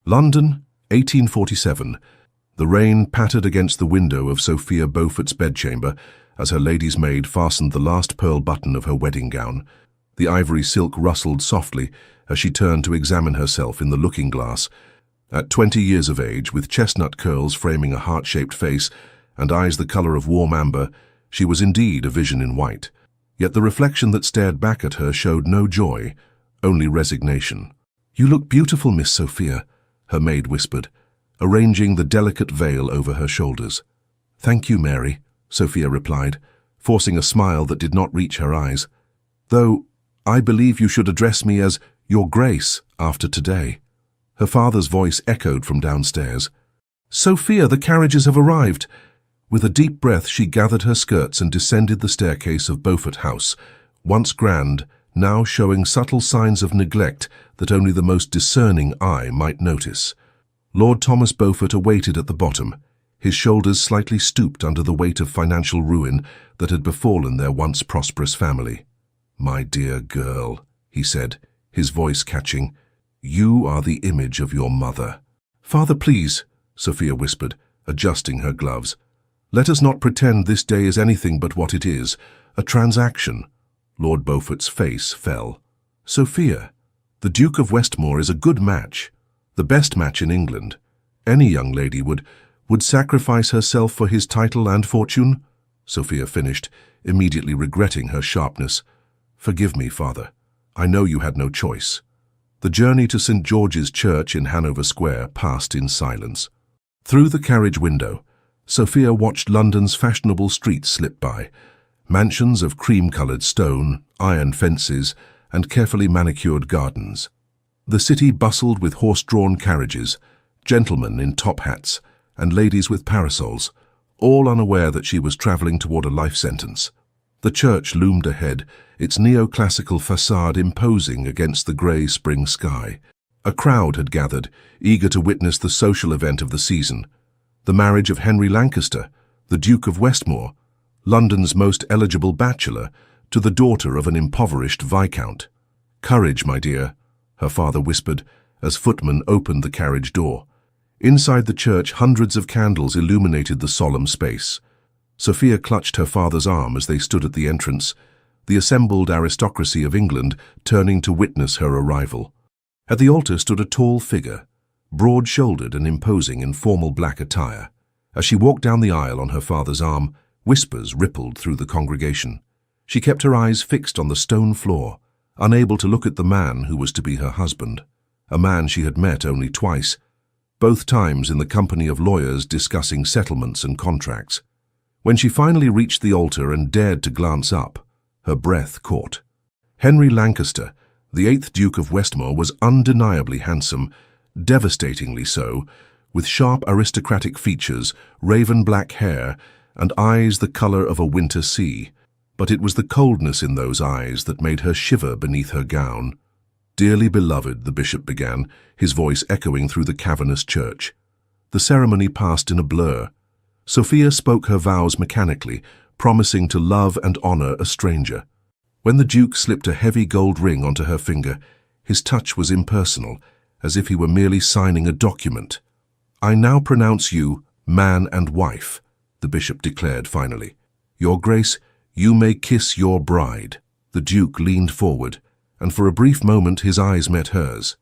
London, 1847. The rain pattered against the window of Sophia Beaufort's bedchamber as her lady's maid fastened the last pearl button of her wedding gown. The ivory silk rustled softly as she turned to examine herself in the looking-glass. At 20 years of age, with chestnut curls framing a heart-shaped face and eyes the color of warm amber, she was indeed a vision in white. Yet the reflection that stared back at her showed no joy, only resignation. "You look beautiful, Miss Sophia," her maid whispered, arranging the delicate veil over her shoulders. "Thank you, Mary," Sophia replied, forcing a smile that did not reach her eyes. "Though I believe you should address me as Your Grace after today." Her father's voice echoed from downstairs. "Sophia, the carriages have arrived." With a deep breath, she gathered her skirts and descended the staircase of Beaufort House, once grand, now showing subtle signs of neglect that only the most discerning eye might notice. Lord Thomas Beaufort awaited at the bottom, his shoulders slightly stooped under the weight of financial ruin that had befallen their once prosperous family. "My dear girl," he said, his voice catching, "you are the image of your mother." "Father, please," Sophia whispered, adjusting her gloves. "Let us not pretend this day is anything but what it is, a transaction." Lord Beaufort's face fell. "Sophia, the Duke of Westmore is a good match, the best match in England. Any young lady would sacrifice herself for his title and fortune," Sophia finished, immediately regretting her sharpness. "Forgive me, father. I know you had no choice." The journey to St. George's Church in Hanover Square passed in silence. Through the carriage window, Sophia watched London's fashionable streets slip by, mansions of cream-coloured stone, iron fences, and carefully manicured gardens. The city bustled with horse-drawn carriages, gentlemen in top hats, and ladies with parasols, all unaware that she was travelling toward a life sentence. The church loomed ahead, its neoclassical facade imposing against the grey spring sky. A crowd had gathered, eager to witness the social event of the season, the marriage of Henry Lancaster, the Duke of Westmore, London's most eligible bachelor, to the daughter of an impoverished viscount. "Courage, my dear," her father whispered as footmen opened the carriage door. Inside the church, hundreds of candles illuminated the solemn space. Sophia clutched her father's arm as they stood at the entrance, the assembled aristocracy of England turning to witness her arrival. At the altar stood a tall figure, broad-shouldered and imposing in formal black attire. As she walked down the aisle on her father's arm, whispers rippled through the congregation. She kept her eyes fixed on the stone floor, unable to look at the man who was to be her husband, a man she had met only twice, both times in the company of lawyers discussing settlements and contracts. When she finally reached the altar and dared to glance up, her breath caught. Henry Lancaster, the 8th Duke of Westmore, was undeniably handsome, devastatingly so, with sharp aristocratic features, raven-black hair, and eyes the color of a winter sea. But it was the coldness in those eyes that made her shiver beneath her gown. "Dearly beloved," the bishop began, his voice echoing through the cavernous church. The ceremony passed in a blur. Sophia spoke her vows mechanically, promising to love and honor a stranger. When the Duke slipped a heavy gold ring onto her finger, his touch was impersonal, as if he were merely signing a document. "I now pronounce you man and wife," the bishop declared finally. "Your Grace, you may kiss your bride." The Duke leaned forward, and for a brief moment his eyes met hers.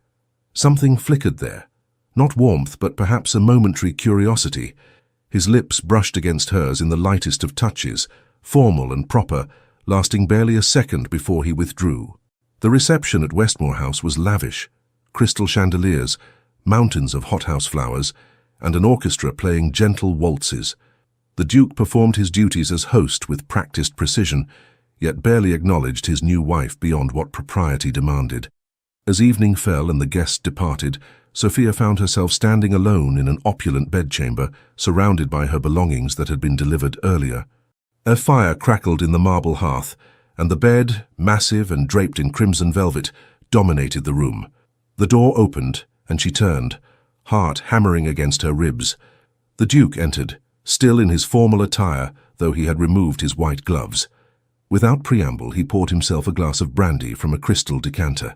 Something flickered there, not warmth, but perhaps a momentary curiosity. His lips brushed against hers in the lightest of touches, formal and proper, lasting barely a second before he withdrew. The reception at Westmore House was lavish. Crystal chandeliers, mountains of hothouse flowers, and an orchestra playing gentle waltzes. The Duke performed his duties as host with practiced precision, yet barely acknowledged his new wife beyond what propriety demanded. As evening fell and the guests departed, Sophia found herself standing alone in an opulent bedchamber, surrounded by her belongings that had been delivered earlier. A fire crackled in the marble hearth, and the bed, massive and draped in crimson velvet, dominated the room. The door opened, and she turned, heart hammering against her ribs. The Duke entered, still in his formal attire, though he had removed his white gloves. Without preamble, he poured himself a glass of brandy from a crystal decanter.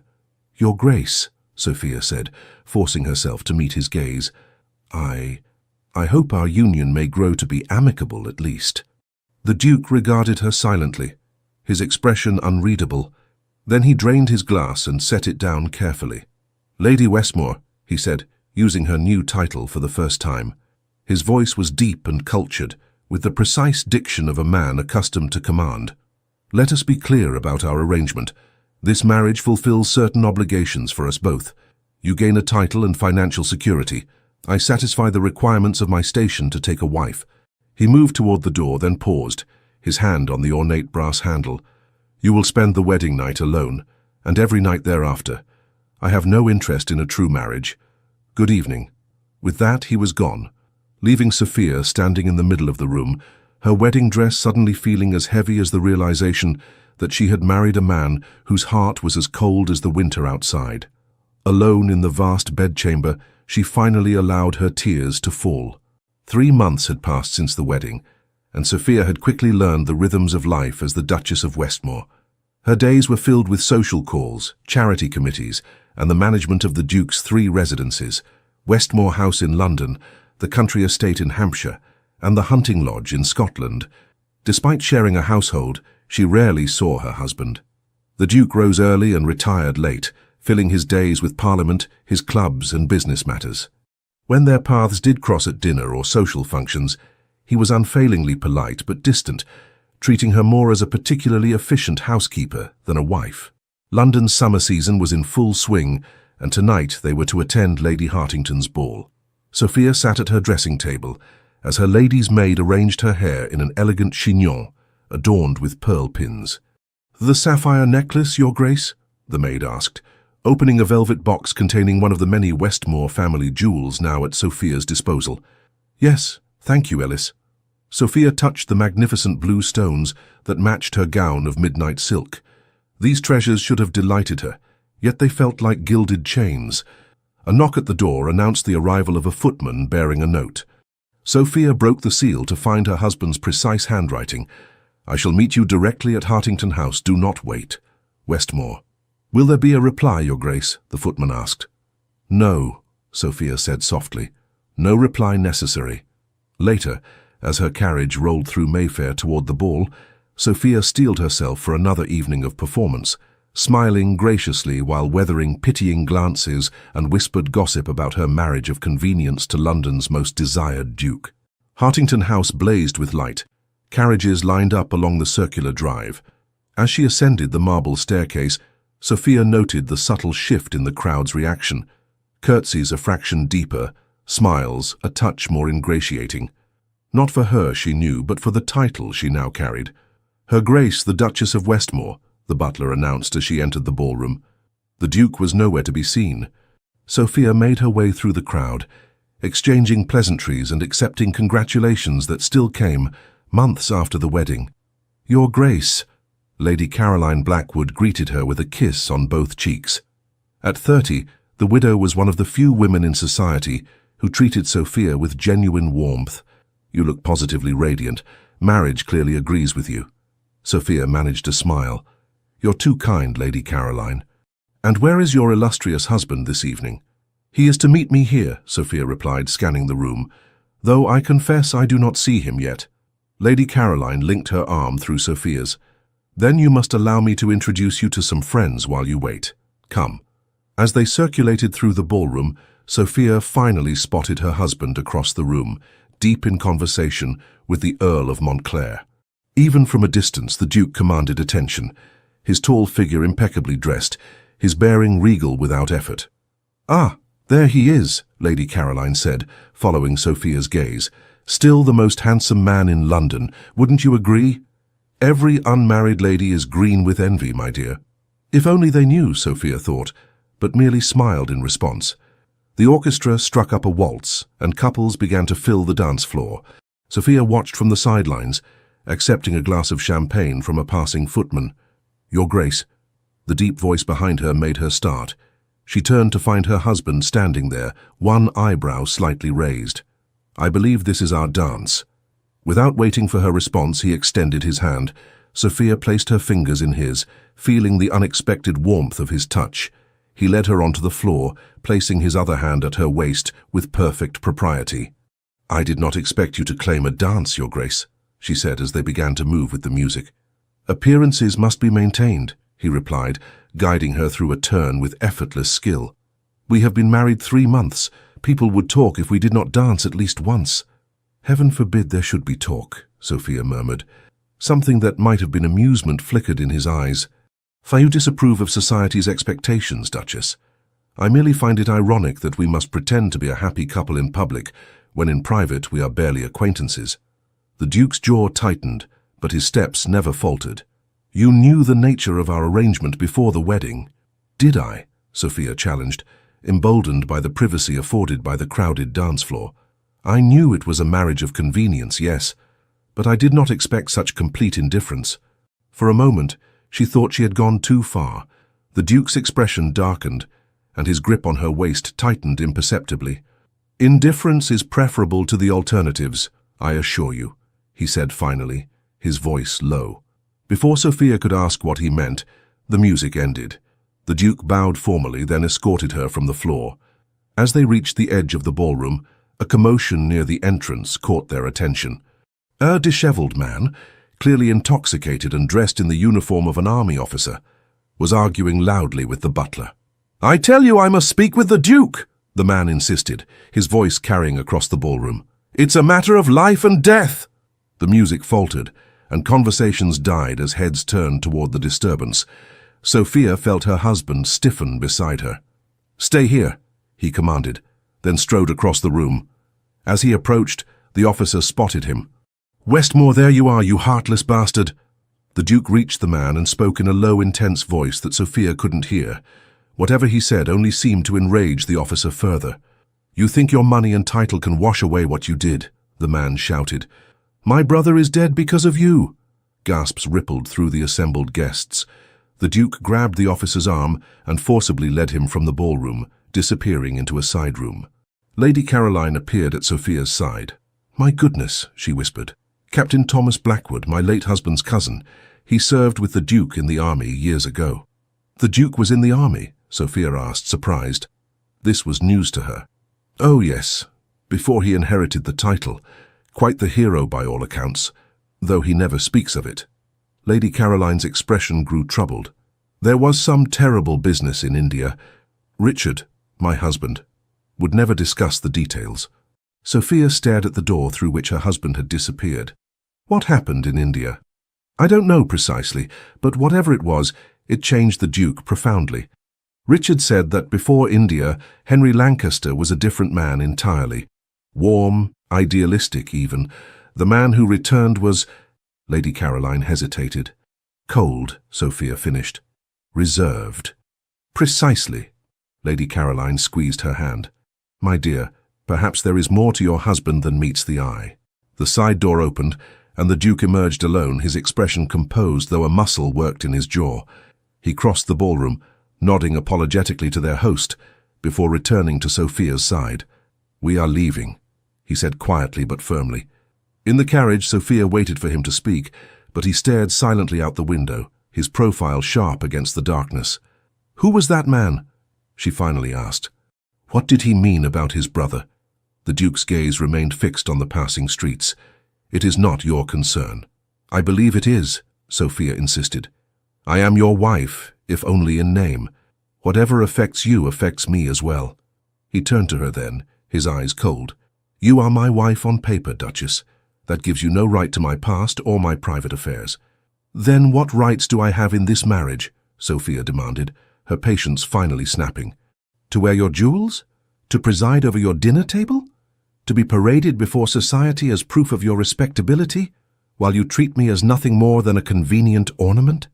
"Your Grace," Sophia said, forcing herself to meet his gaze. I hope our union may grow to be amicable at least." The Duke regarded her silently, his expression unreadable. Then he drained his glass and set it down carefully. "Lady Westmore," he said, using her new title for the first time. His voice was deep and cultured, with the precise diction of a man accustomed to command. "Let us be clear about our arrangement. This marriage fulfills certain obligations for us both. You gain a title and financial security. I satisfy the requirements of my station to take a wife." He moved toward the door, then paused, his hand on the ornate brass handle. "You will spend the wedding night alone, and every night thereafter. I have no interest in a true marriage. Good evening." With that, he was gone, leaving Sophia standing in the middle of the room, her wedding dress suddenly feeling as heavy as the realization that she had married a man whose heart was as cold as the winter outside. Alone in the vast bedchamber, she finally allowed her tears to fall. 3 months had passed since the wedding, and Sophia had quickly learned the rhythms of life as the Duchess of Westmore. Her days were filled with social calls, charity committees, and the management of the Duke's 3 residences: Westmore House in London, the country estate in Hampshire, and the hunting lodge in Scotland. Despite sharing a household, she rarely saw her husband. The Duke rose early and retired late, filling his days with Parliament, his clubs, and business matters. When their paths did cross at dinner or social functions, he was unfailingly polite but distant, treating her more as a particularly efficient housekeeper than a wife. London's summer season was in full swing, and tonight they were to attend Lady Hartington's ball. Sophia sat at her dressing table as her lady's maid arranged her hair in an elegant chignon adorned with pearl pins. "The sapphire necklace, Your Grace?" the maid asked, opening a velvet box containing one of the many Westmore family jewels now at Sophia's disposal. "Yes, thank you, Ellis." Sophia touched the magnificent blue stones that matched her gown of midnight silk. These treasures should have delighted her, yet they felt like gilded chains. A knock at the door announced the arrival of a footman bearing a note. Sophia broke the seal to find her husband's precise handwriting. "I shall meet you directly at Hartington House. Do not wait. Westmore." "Will there be a reply, Your Grace?" the footman asked. "No," Sophia said softly. "No reply necessary." Later, as her carriage rolled through Mayfair toward the ball, Sophia steeled herself for another evening of performance, smiling graciously while weathering pitying glances and whispered gossip about her marriage of convenience to London's most desired duke. Hartington House blazed with light. Carriages lined up along the circular drive. As she ascended the marble staircase, Sophia noted the subtle shift in the crowd's reaction. Curtsies a fraction deeper, smiles a touch more ingratiating. Not for her, she knew, but for the title she now carried. "Her Grace, the Duchess of Westmore," the butler announced as she entered the ballroom. The Duke was nowhere to be seen. Sophia made her way through the crowd, exchanging pleasantries and accepting congratulations that still came months after the wedding. "Your Grace," Lady Caroline Blackwood greeted her with a kiss on both cheeks. At 30, the widow was one of the few women in society who treated Sophia with genuine warmth. "You look positively radiant. Marriage clearly agrees with you." Sophia managed a smile. "You're too kind, Lady Caroline." "And where is your illustrious husband this evening?" "He is to meet me here," Sophia replied, scanning the room, "though I confess I do not see him yet." Lady Caroline linked her arm through Sophia's. "Then you must allow me to introduce you to some friends while you wait. Come." As they circulated through the ballroom, Sophia finally spotted her husband across the room, deep in conversation with the Earl of Montclair. Even from a distance, the Duke commanded attention, his tall figure impeccably dressed, his bearing regal without effort. "Ah, there he is," Lady Caroline said, following Sophia's gaze. "Still the most handsome man in London, wouldn't you agree?" "Every unmarried lady is green with envy, my dear." If only they knew, Sophia thought, but merely smiled in response. The orchestra struck up a waltz, and couples began to fill the dance floor. Sophia watched from the sidelines, accepting a glass of champagne from a passing footman. "Your Grace." The deep voice behind her made her start. She turned to find her husband standing there, one eyebrow slightly raised. "I believe this is our dance." Without waiting for her response, he extended his hand. Sophia placed her fingers in his, feeling the unexpected warmth of his touch. He led her onto the floor, placing his other hand at her waist with perfect propriety. "I did not expect you to claim a dance, Your Grace," she said as they began to move with the music. "Appearances must be maintained," he replied, guiding her through a turn with effortless skill. "We have been married 3 months. People would talk if we did not dance at least once." "Heaven forbid there should be talk," Sophia murmured. Something that might have been amusement flickered in his eyes. "You disapprove of society's expectations, Duchess. I merely find it ironic that we must pretend to be a happy couple in public, when in private we are barely acquaintances." The Duke's jaw tightened, but his steps never faltered. "You knew the nature of our arrangement before the wedding." "Did I?" Sophia challenged, emboldened by the privacy afforded by the crowded dance floor. "I knew it was a marriage of convenience, yes, but I did not expect such complete indifference." For a moment, she thought she had gone too far. The Duke's expression darkened, and his grip on her waist tightened imperceptibly. "Indifference is preferable to the alternatives, I assure you," he said finally, his voice low. Before Sophia could ask what he meant, the music ended. The Duke bowed formally, then escorted her from the floor. As they reached the edge of the ballroom, a commotion near the entrance caught their attention. A disheveled man, clearly intoxicated and dressed in the uniform of an army officer, was arguing loudly with the butler. "I tell you I must speak with the Duke," the man insisted, his voice carrying across the ballroom. "It's a matter of life and death." The music faltered, and conversations died as heads turned toward the disturbance. Sophia felt her husband stiffen beside her. "Stay here," he commanded, then strode across the room. As he approached, the officer spotted him. "Westmore, there you are, you heartless bastard." The Duke reached the man and spoke in a low, intense voice that Sophia couldn't hear. Whatever he said only seemed to enrage the officer further. "You think your money and title can wash away what you did," the man shouted. "My brother is dead because of you." Gasps rippled through the assembled guests. The Duke grabbed the officer's arm and forcibly led him from the ballroom, disappearing into a side room. Lady Caroline appeared at Sophia's side. "My goodness," she whispered. "Captain Thomas Blackwood, my late husband's cousin. He served with the Duke in the army years ago." "The Duke was in the army?" Sophia asked, surprised. This was news to her. "Oh, yes, before he inherited the title. Quite the hero by all accounts, though he never speaks of it." Lady Caroline's expression grew troubled. "There was some terrible business in India. Richard, my husband, would never discuss the details." Sophia stared at the door through which her husband had disappeared. "What happened in India?" "I don't know precisely, but whatever it was, it changed the Duke profoundly. Richard said that before India, Henry Lancaster was a different man entirely. Warm, idealistic even. The man who returned was—" Lady Caroline hesitated. "Cold," Sophia finished. "Reserved." "Precisely." Lady Caroline squeezed her hand. "My dear, perhaps there is more to your husband than meets the eye." The side door opened, and the Duke emerged alone, his expression composed though a muscle worked in his jaw. He crossed the ballroom, nodding apologetically to their host, before returning to Sophia's side. "We are leaving," he said quietly but firmly. In the carriage, Sophia waited for him to speak, but he stared silently out the window, his profile sharp against the darkness. "Who was that man?" she finally asked. "What did he mean about his brother?" The Duke's gaze remained fixed on the passing streets. "It is not your concern." "I believe it is," Sophia insisted. "I am your wife, if only in name. Whatever affects you affects me as well." He turned to her then, his eyes cold. "You are my wife on paper, Duchess. That gives you no right to my past or my private affairs." "Then what rights do I have in this marriage?" Sophia demanded, her patience finally snapping. "To wear your jewels? To preside over your dinner table? To be paraded before society as proof of your respectability, while you treat me as nothing more than a convenient ornament?"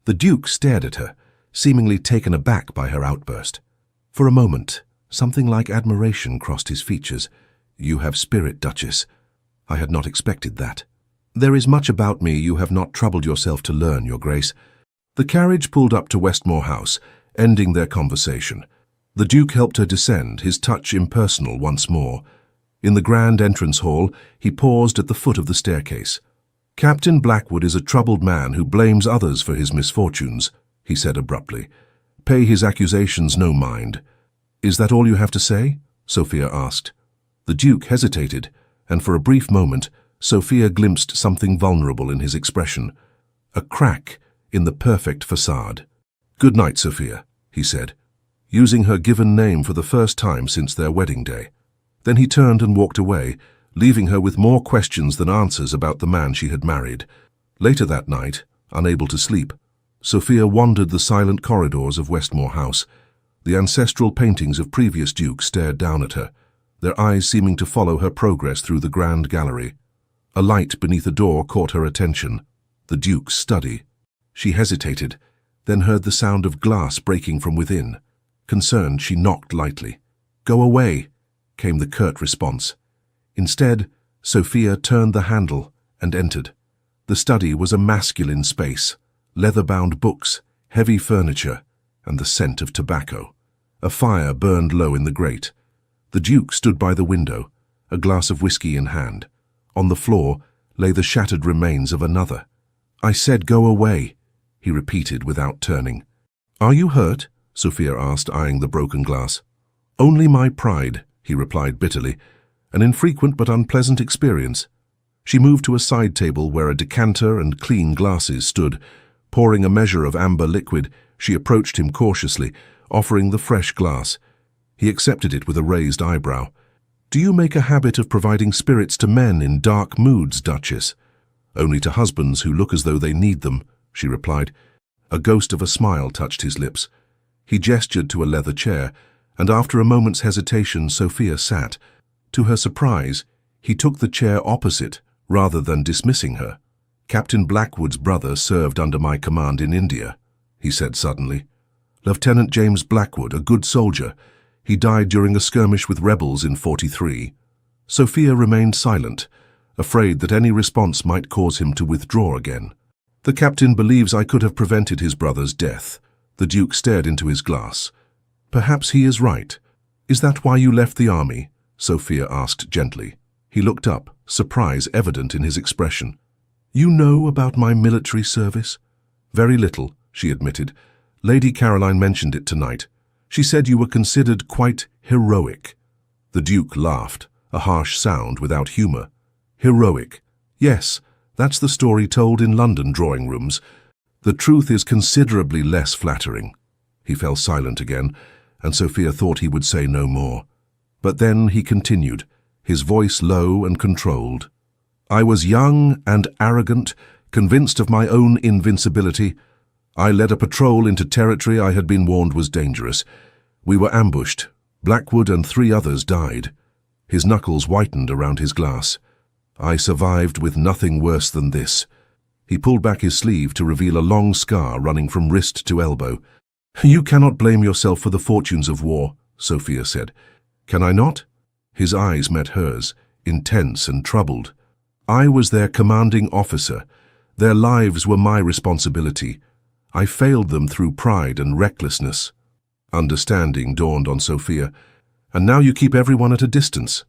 The Duke stared at her, seemingly taken aback by her outburst. For a moment, something like admiration crossed his features. "You have spirit, Duchess. I had not expected that." "There is much about me you have not troubled yourself to learn, Your Grace." The carriage pulled up to Westmore House, ending their conversation. The Duke helped her descend, his touch impersonal once more. In the grand entrance hall, he paused at the foot of the staircase. "Captain Blackwood is a troubled man who blames others for his misfortunes," he said abruptly. pay his accusations no mind. "Is that all you have to say?" Sophia asked. The Duke hesitated, and for a brief moment, Sophia glimpsed something vulnerable in his expression. A crack in the perfect facade. "Good night, Sophia," he said, using her given name for the first time since their wedding day. Then he turned and walked away, leaving her with more questions than answers about the man she had married. Later that night, unable to sleep, Sophia wandered the silent corridors of Westmore House. The ancestral paintings of previous dukes stared down at her, their eyes seeming to follow her progress through the grand gallery. A light beneath a door caught her attention. The Duke's study. She hesitated, then heard the sound of glass breaking from within. Concerned, she knocked lightly. "Go away," came the curt response. Instead, Sophia turned the handle and entered. The study was a masculine space, leather-bound books, heavy furniture, and the scent of tobacco. A fire burned low in the grate. The Duke stood by the window, a glass of whiskey in hand. On the floor lay the shattered remains of another. "I said go away," he repeated without turning. "Are you hurt?" Sophia asked, eyeing the broken glass. "Only my pride," he replied bitterly. "An infrequent but unpleasant experience." She moved to a side table where a decanter and clean glasses stood. Pouring a measure of amber liquid, she approached him cautiously, offering the fresh glass. He accepted it with a raised eyebrow. "Do you make a habit of providing spirits to men in dark moods, Duchess?" "Only to husbands who look as though they need them," she replied. A ghost of a smile touched his lips. He gestured to a leather chair, and after a moment's hesitation, Sophia sat. To her surprise, he took the chair opposite, rather than dismissing her. "Captain Blackwood's brother served under my command in India," he said suddenly. "Lieutenant James Blackwood, a good soldier. He died during a skirmish with rebels in '43. Sophia remained silent, afraid that any response might cause him to withdraw again. "The captain believes I could have prevented his brother's death." The Duke stared into his glass. "Perhaps he is right. Is that why you left the army?" Sophia asked gently. He looked up, surprise evident in his expression. "You know about my military service?" "Very little," she admitted. "Lady Caroline mentioned it tonight. She said you were considered quite heroic." The Duke laughed, a harsh sound without humor. "Heroic? Yes, that's the story told in London drawing rooms. The truth is considerably less flattering." He fell silent again, and Sophia thought he would say no more. But then he continued, his voice low and controlled. "I was young and arrogant, convinced of my own invincibility. I led a patrol into territory I had been warned was dangerous. We were ambushed. Blackwood and 3 others died." His knuckles whitened around his glass. "I survived with nothing worse than this." He pulled back his sleeve to reveal a long scar running from wrist to elbow. "You cannot blame yourself for the fortunes of war," Sophia said. "Can I not?" His eyes met hers, intense and troubled. "I was their commanding officer. Their lives were my responsibility. I failed them through pride and recklessness." Understanding dawned on Sophia. "And now you keep everyone at a distance."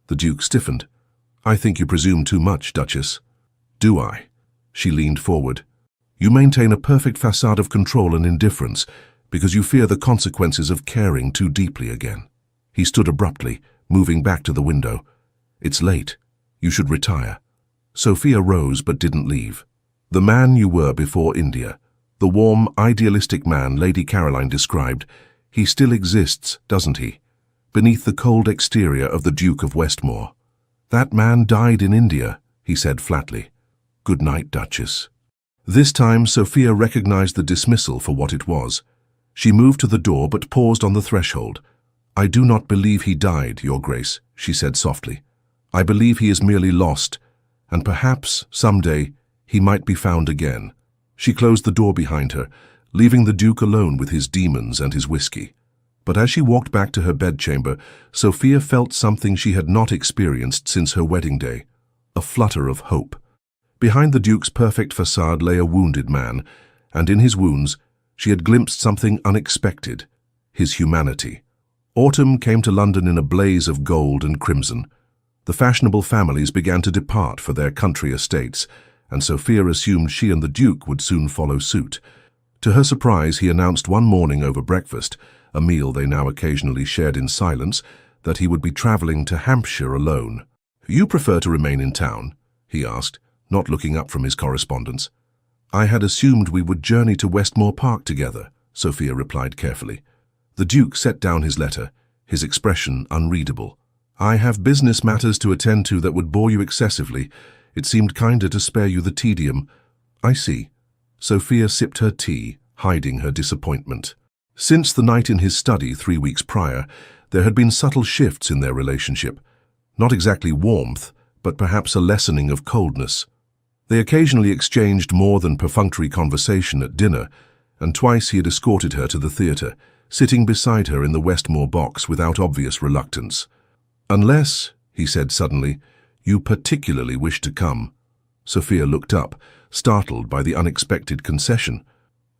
The Duke stiffened. "I think you presume too much, Duchess." "Do I?" She leaned forward. "You maintain a perfect facade of control and indifference because you fear the consequences of caring too deeply again." He stood abruptly, moving back to the window. "It's late. You should retire." Sophia rose but didn't leave. "The man you were before India, the warm, idealistic man Lady Caroline described, he still exists, doesn't he? Beneath the cold exterior of the Duke of Westmore. That man died in India," he said flatly. "Good night, Duchess." This time Sophia recognized the dismissal for what it was. She moved to the door but paused on the threshold. "I do not believe he died, Your Grace," she said softly. "I believe he is merely lost, and perhaps, someday, he might be found again." She closed the door behind her, leaving the Duke alone with his demons and his whiskey. But as she walked back to her bedchamber, Sophia felt something she had not experienced since her wedding day, a flutter of hope. Behind the Duke's perfect facade lay a wounded man, and in his wounds she had glimpsed something unexpected, his humanity. Autumn came to London in a blaze of gold and crimson. The fashionable families began to depart for their country estates, and Sophia assumed she and the Duke would soon follow suit. To her surprise, he announced one morning over breakfast, a meal they now occasionally shared in silence, that he would be travelling to Hampshire alone. "You prefer to remain in town?" he asked, not looking up from his correspondence. "I had assumed we would journey to Westmore Park together," Sophia replied carefully. The Duke set down his letter, his expression unreadable. "I have business matters to attend to that would bore you excessively. It seemed kinder to spare you the tedium." "I see." Sophia sipped her tea, hiding her disappointment. Since the night in his study 3 weeks prior, there had been subtle shifts in their relationship. Not exactly warmth, but perhaps a lessening of coldness. They occasionally exchanged more than perfunctory conversation at dinner, and twice he had escorted her to the theatre, sitting beside her in the Westmore box without obvious reluctance. "Unless," he said suddenly, "you particularly wish to come." Sophia looked up, startled by the unexpected concession.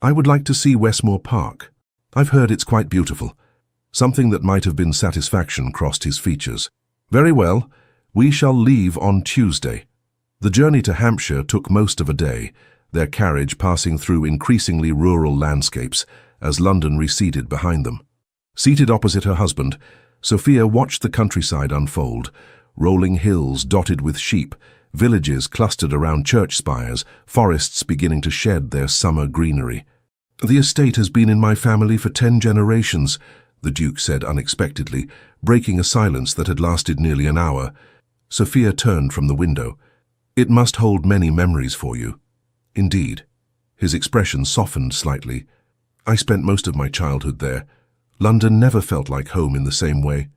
"I would like to see Westmore Park. I've heard it's quite beautiful." Something that might have been satisfaction crossed his features. "Very well. We shall leave on Tuesday." The journey to Hampshire took most of a day, their carriage passing through increasingly rural landscapes as London receded behind them. Seated opposite her husband, Sophia watched the countryside unfold, rolling hills dotted with sheep, villages clustered around church spires, forests beginning to shed their summer greenery. "The estate has been in my family for 10 generations, the Duke said unexpectedly, breaking a silence that had lasted nearly an hour. Sophia turned from the window. "It must hold many memories for you." "Indeed." His expression softened slightly. "I spent most of my childhood there. London never felt like home in the same way."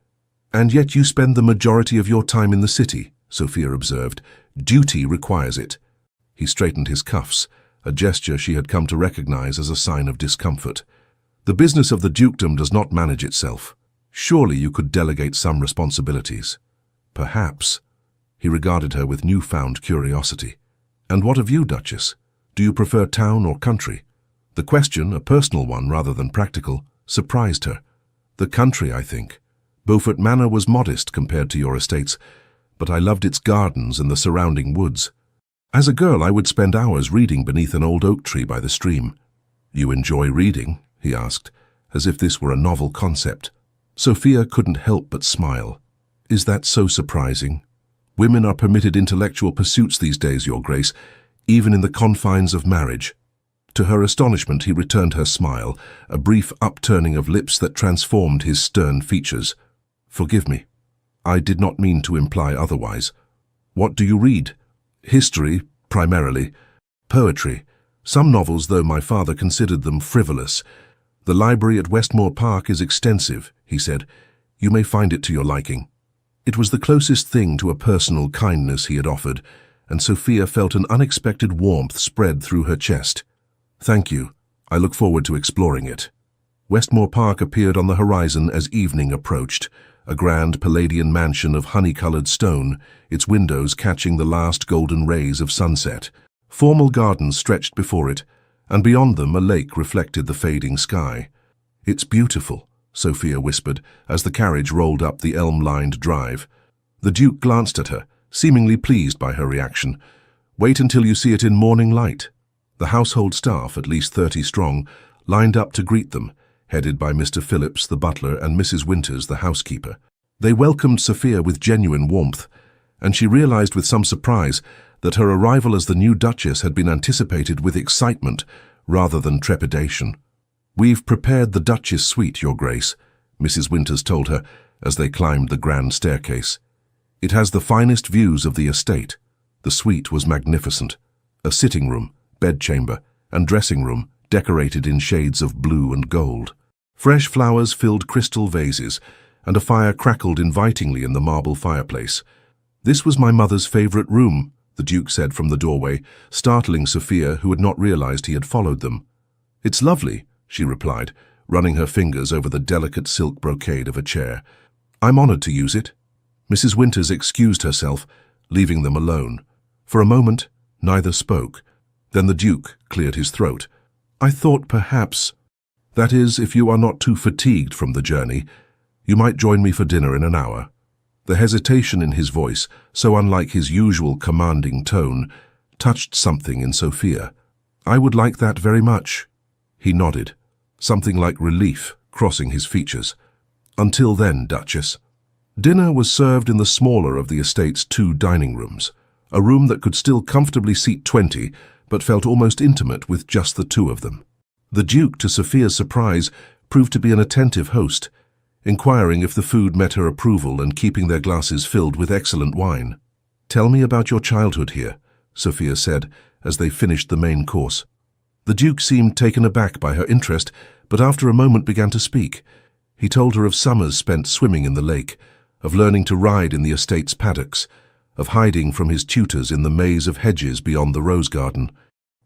"And yet you spend the majority of your time in the city," Sophia observed. "Duty requires it." He straightened his cuffs, a gesture she had come to recognize as a sign of discomfort. "The business of the dukedom does not manage itself. Surely you could delegate some responsibilities." "Perhaps." He regarded her with newfound curiosity. "And what of you, Duchess? Do you prefer town or country?" The question, a personal one rather than practical, surprised her. "The country, I think. Beaufort Manor was modest compared to your estates, but I loved its gardens and the surrounding woods. As a girl, I would spend hours reading beneath an old oak tree by the stream." "You enjoy reading?" he asked, as if this were a novel concept. Sophia couldn't help but smile. "Is that so surprising? Women are permitted intellectual pursuits these days, Your Grace, even in the confines of marriage." To her astonishment, he returned her smile, a brief upturning of lips that transformed his stern features. "Forgive me. I did not mean to imply otherwise. What do you read?" "History, primarily. Poetry. Some novels, though my father considered them frivolous. The library at Westmore Park is extensive," he said. "You may find it to your liking." It was the closest thing to a personal kindness he had offered, and Sophia felt an unexpected warmth spread through her chest. "Thank you. I look forward to exploring it." Westmore Park appeared on the horizon as evening approached, a grand Palladian mansion of honey-colored stone, its windows catching the last golden rays of sunset. Formal gardens stretched before it, and beyond them a lake reflected the fading sky. "It's beautiful," Sophia whispered as the carriage rolled up the elm-lined drive. The Duke glanced at her, seemingly pleased by her reaction. "Wait until you see it in morning light." The household staff, at least 30 strong, lined up to greet them, headed by Mr. Phillips, the butler, and Mrs. Winters, the housekeeper. They welcomed Sophia with genuine warmth, and she realized with some surprise that her arrival as the new Duchess had been anticipated with excitement rather than trepidation. "We've prepared the Duchess suite, Your Grace," Mrs. Winters told her as they climbed the grand staircase. "It has the finest views of the estate." The suite was magnificent. A sitting room, bedchamber, and dressing room decorated in shades of blue and gold. Fresh flowers filled crystal vases, and a fire crackled invitingly in the marble fireplace. "This was my mother's favorite room," the Duke said from the doorway, startling Sophia, who had not realized he had followed them. "It's lovely," she replied, running her fingers over the delicate silk brocade of a chair. "I'm honored to use it." Mrs. Winters excused herself, leaving them alone. For a moment, neither spoke. Then the Duke cleared his throat. "I thought perhaps, that is, if you are not too fatigued from the journey, you might join me for dinner in an hour." The hesitation in his voice, so unlike his usual commanding tone, touched something in Sophia. "I would like that very much." He nodded, something like relief crossing his features. "Until then, Duchess." Dinner was served in the smaller of the estate's 2 dining rooms, a room that could still comfortably seat 20, but felt almost intimate with just the 2 of them. The Duke, to Sophia's surprise, proved to be an attentive host, inquiring if the food met her approval and keeping their glasses filled with excellent wine. "Tell me about your childhood here," Sophia said, as they finished the main course. The Duke seemed taken aback by her interest, but after a moment began to speak. He told her of summers spent swimming in the lake, of learning to ride in the estate's paddocks, of hiding from his tutors in the maze of hedges beyond the rose garden.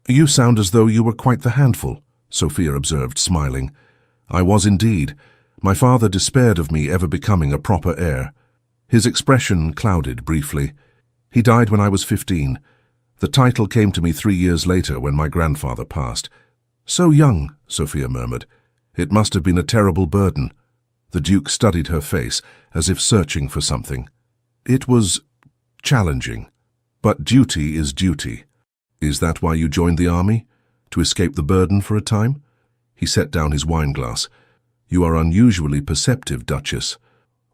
"You sound as though you were quite the handful," Sophia observed, smiling. "I was indeed. My father despaired of me ever becoming a proper heir." His expression clouded briefly. "He died when I was 15. The title came to me 3 years later when my grandfather passed." "So young," Sophia murmured. "It must have been a terrible burden." The Duke studied her face, as if searching for something. "It was challenging. But duty is duty." "Is that why you joined the army? To escape the burden for a time?" He set down his wineglass. "You are unusually perceptive, Duchess.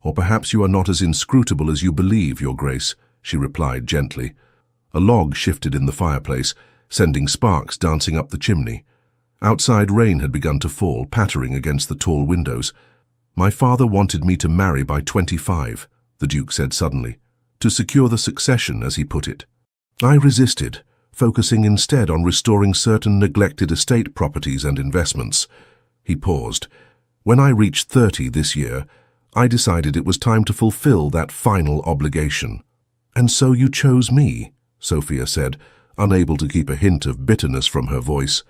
Or perhaps you are not as inscrutable as you believe, Your Grace," she replied gently. A log shifted in the fireplace, sending sparks dancing up the chimney. Outside, rain had begun to fall, pattering against the tall windows. "My father wanted me to marry by 25, the Duke said suddenly, "to secure the succession, as he put it. I resisted, focusing instead on restoring certain neglected estate properties and investments." He paused. "When I reached 30 this year, I decided it was time to fulfill that final obligation." "And so you chose me," Sophia said, unable to keep a hint of bitterness from her voice.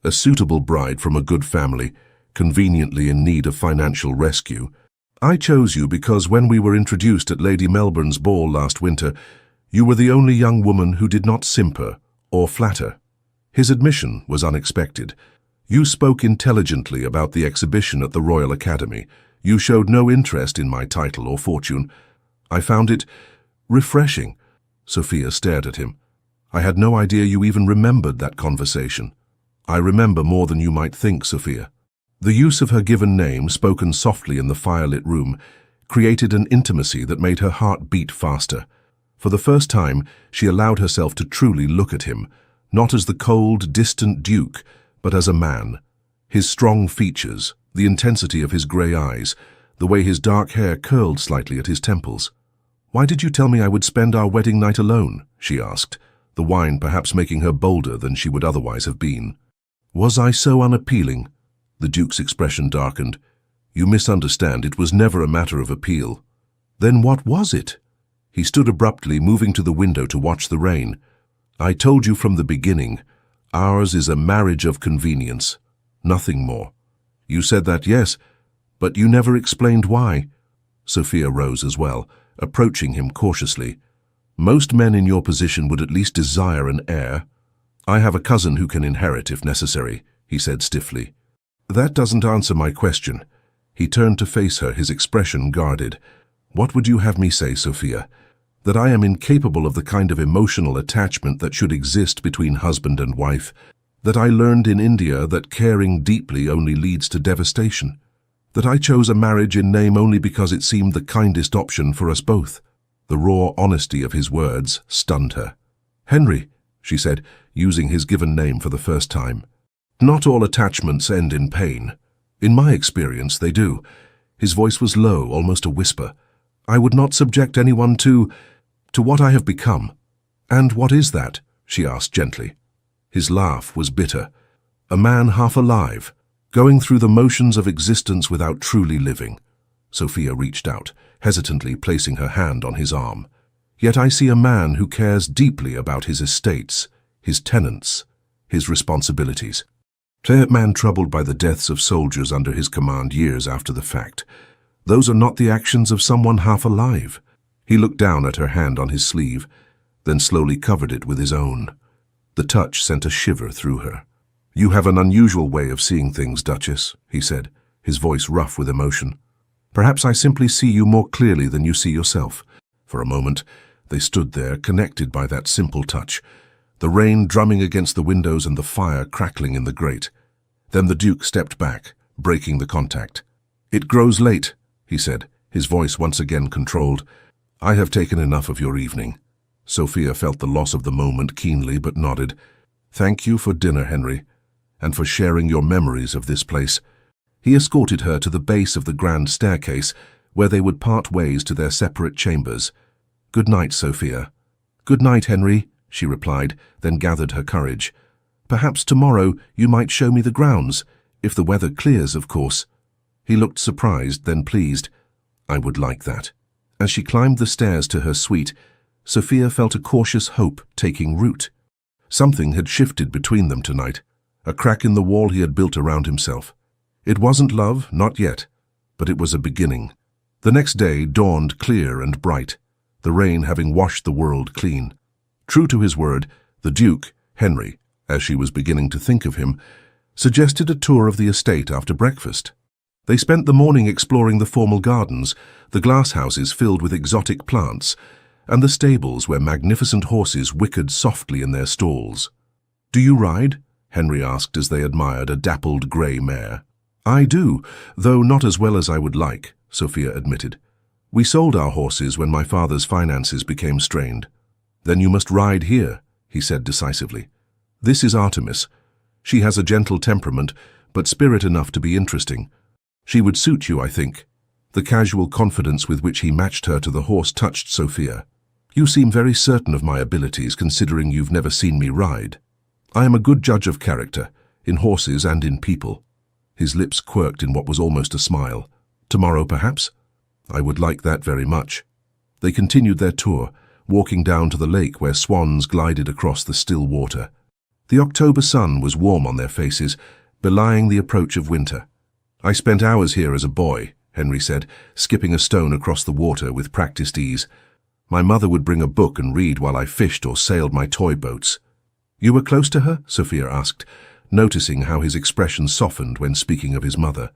"A suitable bride from a good family, conveniently in need of financial rescue. I chose you because when we were introduced at Lady Melbourne's ball last winter, you were the only young woman who did not simper or flatter." His admission was unexpected. "You spoke intelligently about the exhibition at the Royal Academy. You showed no interest in my title or fortune. I found it refreshing." Sophia stared at him. "I had no idea you even remembered that conversation." "I remember more than you might think, Sophia." The use of her given name, spoken softly in the firelit room, created an intimacy that made her heart beat faster. For the first time, she allowed herself to truly look at him, not as the cold, distant Duke, but as a man. His strong features, the intensity of his grey eyes, the way his dark hair curled slightly at his temples. "Why did you tell me I would spend our wedding night alone?" she asked, the wine perhaps making her bolder than she would otherwise have been. "Was I so unappealing?" The Duke's expression darkened. "You misunderstand. It was never a matter of appeal." "Then what was it?" He stood abruptly, moving to the window to watch the rain. "I told you from the beginning, ours is a marriage of convenience. Nothing more." "You said that, yes, but you never explained why." Sophia rose as well, approaching him cautiously. "Most men in your position would at least desire an heir." "I have a cousin who can inherit if necessary," he said stiffly. "That doesn't answer my question." He turned to face her, his expression guarded. "What would you have me say, Sophia? That I am incapable of the kind of emotional attachment that should exist between husband and wife? That I learned in India that caring deeply only leads to devastation? That I chose a marriage in name only because it seemed the kindest option for us both?" The raw honesty of his words stunned her. "Henry," she said, using his given name for the first time. "Not all attachments end in pain. In my experience, they do." His voice was low, almost a whisper. "I would not subject anyone to what I have become." "And what is that?" she asked gently. His laugh was bitter. "A man half alive, going through the motions of existence without truly living." Sophia reached out, hesitantly placing her hand on his arm. "Yet I see a man who cares deeply about his estates, his tenants, his responsibilities. A man troubled by the deaths of soldiers under his command years after the fact. Those are not the actions of someone half alive." He looked down at her hand on his sleeve, then slowly covered it with his own. The touch sent a shiver through her. "You have an unusual way of seeing things, Duchess," he said, his voice rough with emotion. "Perhaps I simply see you more clearly than you see yourself." For a moment, they stood there, connected by that simple touch, the rain drumming against the windows and the fire crackling in the grate. Then the Duke stepped back, breaking the contact. "It grows late," he said, his voice once again controlled. "I have taken enough of your evening." Sophia felt the loss of the moment keenly, but nodded. "Thank you for dinner, Henry, and for sharing your memories of this place." He escorted her to the base of the grand staircase, where they would part ways to their separate chambers. "Good night, Sophia." "Good night, Henry," she replied, then gathered her courage. "Perhaps tomorrow you might show me the grounds, if the weather clears, of course." He looked surprised, then pleased. "I would like that." As she climbed the stairs to her suite, Sophia felt a cautious hope taking root. Something had shifted between them tonight, a crack in the wall he had built around himself. It wasn't love, not yet, but it was a beginning. The next day dawned clear and bright, the rain having washed the world clean. True to his word, the Duke, Henry, as she was beginning to think of him, suggested a tour of the estate after breakfast. They spent the morning exploring the formal gardens, the glass houses filled with exotic plants, and the stables where magnificent horses whickered softly in their stalls. "Do you ride?" Henry asked as they admired a dappled grey mare. "I do, though not as well as I would like," Sophia admitted. "We sold our horses when my father's finances became strained." "Then you must ride here," he said decisively. "This is Artemis. She has a gentle temperament, but spirit enough to be interesting. She would suit you, I think." The casual confidence with which he matched her to the horse touched Sophia. "You seem very certain of my abilities, considering you've never seen me ride." "I am a good judge of character, in horses and in people." His lips quirked in what was almost a smile. "Tomorrow, perhaps?" "I would like that very much." They continued their tour, walking down to the lake where swans glided across the still water. The October sun was warm on their faces, belying the approach of winter. "I spent hours here as a boy," Henry said, skipping a stone across the water with practiced ease. "My mother would bring a book and read while I fished or sailed my toy boats." "You were close to her?" Sophia asked, noticing how his expression softened when speaking of his mother.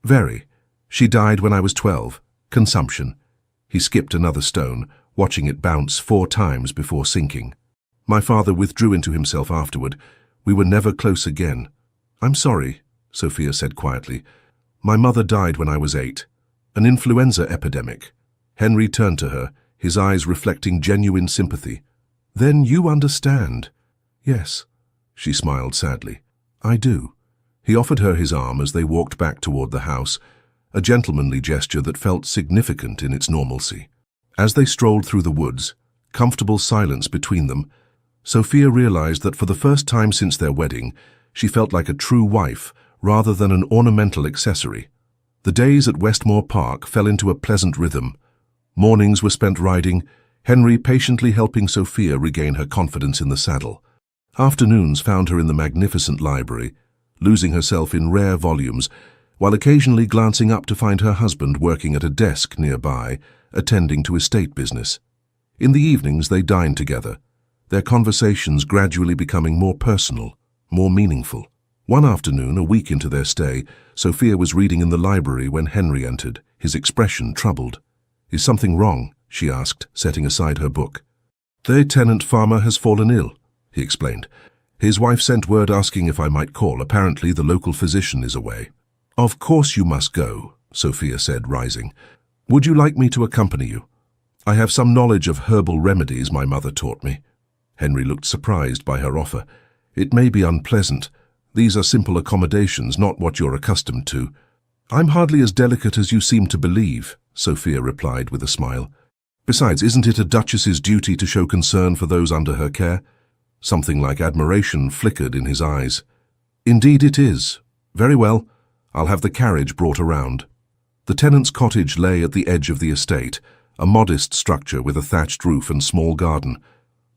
"Very. She died when I was 12. Consumption." He skipped another stone, watching it bounce 4 times before sinking. "My father withdrew into himself afterward. We were never close again." "I'm sorry," Sophia said quietly. "My mother died when I was 8. An influenza epidemic." Henry turned to her, his eyes reflecting genuine sympathy. "Then you understand." "Yes," she smiled sadly. "I do." He offered her his arm as they walked back toward the house, a gentlemanly gesture that felt significant in its normalcy. As they strolled through the woods, comfortable silence between them, Sophia realized that for the first time since their wedding, she felt like a true wife rather than an ornamental accessory. The days at Westmore Park fell into a pleasant rhythm. Mornings were spent riding, Henry patiently helping Sophia regain her confidence in the saddle. Afternoons found her in the magnificent library, losing herself in rare volumes, while occasionally glancing up to find her husband working at a desk nearby, attending to estate business. In the evenings they dined together, their conversations gradually becoming more personal, more meaningful. One afternoon, a week into their stay, Sophia was reading in the library when Henry entered, his expression troubled. "Is something wrong?" she asked, setting aside her book. "The tenant farmer has fallen ill," he explained. "His wife sent word asking if I might call. Apparently the local physician is away." "Of course you must go," Sophia said, rising. "Would you like me to accompany you? I have some knowledge of herbal remedies my mother taught me." Henry looked surprised by her offer. "It may be unpleasant. These are simple accommodations, not what you're accustomed to." "I'm hardly as delicate as you seem to believe," Sophia replied with a smile. "Besides, isn't it a duchess's duty to show concern for those under her care?" Something like admiration flickered in his eyes. "Indeed it is. Very well. I'll have the carriage brought around." The tenant's cottage lay at the edge of the estate, a modest structure with a thatched roof and small garden.